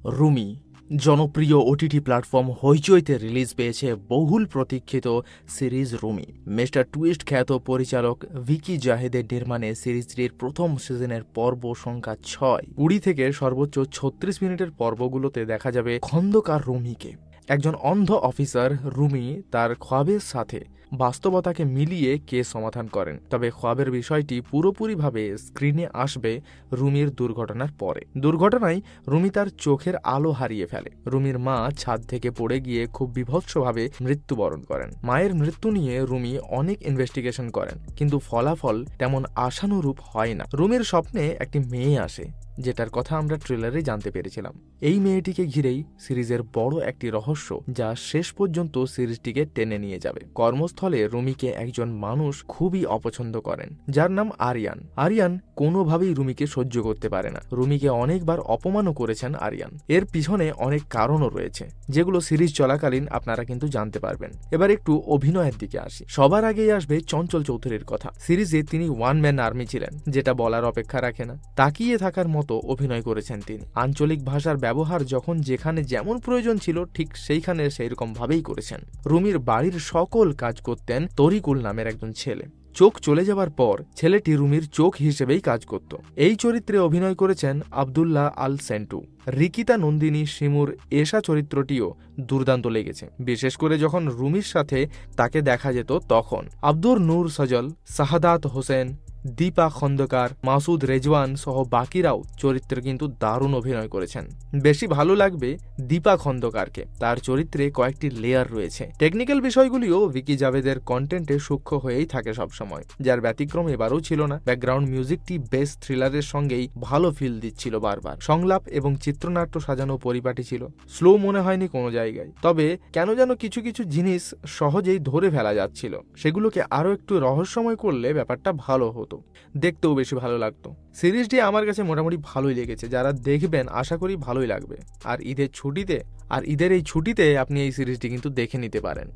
রুমি জনপ্রিয় OTT platform হইচইতে release পেয়েছে বহুল প্রতীক্ষিত সিরিজ রুমি। মিস্টার টুইস্ট খ্যাত পরিচালক ভিকি জাহেদের নির্মাণে সিরিজটির প্রথম সিজনের পর্ব সংখ্যা ৬। ২০ থেকে সর্বোচ্চ ৩৬ মিনিটের পর্বগুলোতে দেখা যাবে খন্দকার রুমিকে। একজন অন্ধ অফিসার রুমি তার খ্বাবের সাথে বাস্তবতাকে মিলিয়ে কেস সমাধান করেন। তবে খ্বাবের বিষয়টি পুরোপুরিভাবে স্ক্রিনে আসবে রুমির দুর্ঘটনার পরে। দুর্ঘটনায় রুমি তার চোখের আলো হারিয়ে ফেলে। রুমির মা ছাদ থেকে পড়ে গিয়ে খুব বীভৎসভাবে মৃত্যুবরণ করেন। মায়ের মৃত্যু নিয়ে রুমি অনেক ইনভেস্টিগেশন করেন, কিন্তু ফলাফল তেমন আশানুরূপ হয় না। রুমির স্বপ্নে একটি মেয়ে আসে, যেটার কথা আমরা ট্রেলারে জানতে পেরেছিলাম। এই মেয়েটিকে ঘিরেই সিরিজের বড় একটি রহস্য, যা শেষ পর্যন্ত সিরিজটিকে টেনে নিয়ে যাবে। কর্মস্থলে রুমিকে একজন মানুষ খুবই অপছন্দ করেন, যার নাম আরিয়ান। আরিয়ান কোনোভাবেই রুমিকে সহ্য করতে পারে না। রুমিকে অনেকবার অপমানও করেছেন আরিয়ান। এর পিছনে অনেক কারণও রয়েছে, যেগুলো সিরিজ চলাকালীন আপনারা কিন্তু জানতে পারবেন। এবার একটু অভিনয়ের দিকে আসি। সবার আগেই আসবে চঞ্চল চৌধুরীর কথা। সিরিজে তিনি ওয়ান ম্যান আর্মি ছিলেন, যেটা বলার অপেক্ষা রাখে না। তাকিয়ে থাকার মতো অভিনয় করেছেন তিনি। আঞ্চলিক ভাষার ব্যবহার যখন যেখানে যেমন প্রয়োজন ছিল, ঠিক সেইখানে সেইরকম ভাবেই করেছেন। রুমির বাড়ির সকল কাজ করতেন তরিকুল নামের একজন ছেলে। চোখ চলে যাবার পর ছেলেটি রুমির চোখ হিসেবেই কাজ করত। এই চরিত্রে অভিনয় করেছেন আব্দুল্লাহ আল সেন্টু। রিকিতা নন্দিনী শিমুর এশা চরিত্রটিও দুর্দান্ত লেগেছে, বিশেষ করে যখন রুমির সাথে তাকে দেখা যেত তখন। আব্দুর নূর সজল, শাহাদাত হোসেন, দীপা খন্দকার, মাসুদ রেজওয়ান সহ বাকিরাও চরিত্রে কিন্তু দারুণ অভিনয় করেছেন। বেশি ভালো লাগবে দীপা খন্দকারকে। তার চরিত্রে কয়েকটি লেয়ার রয়েছে। টেকনিক্যাল বিষয়গুলিও ভিকি জাভেদের কন্টেন্টে সূক্ষ্ম হয়েই থাকে সবসময়, যার ব্যতিক্রম এবারও ছিল না। ব্যাকগ্রাউন্ড মিউজিকটি বেস থ্রিলারের সঙ্গেই ভালো ফিল দিচ্ছিল বারবার। সংলাপ এবং চিত্রনাট্য সাজানো পরিপাটি ছিল। স্লো মনে হয়নি কোনো জায়গায়। তবে কেন যেন কিছু কিছু জিনিস সহজেই ধরে ফেলা যাচ্ছিল। সেগুলোকে আরো একটু রহস্যময় করলে ব্যাপারটা ভালো হতো, দেখতেও বেশি ভালো লাগতো। সিরিজটি আমার কাছে মোটামুটি ভালোই লেগেছে। যারা দেখবেন আশা করি ভালোই লাগবে। আর ঈদের এই ছুটিতে আপনি এই সিরিজটি কিন্তু দেখে নিতে পারেন।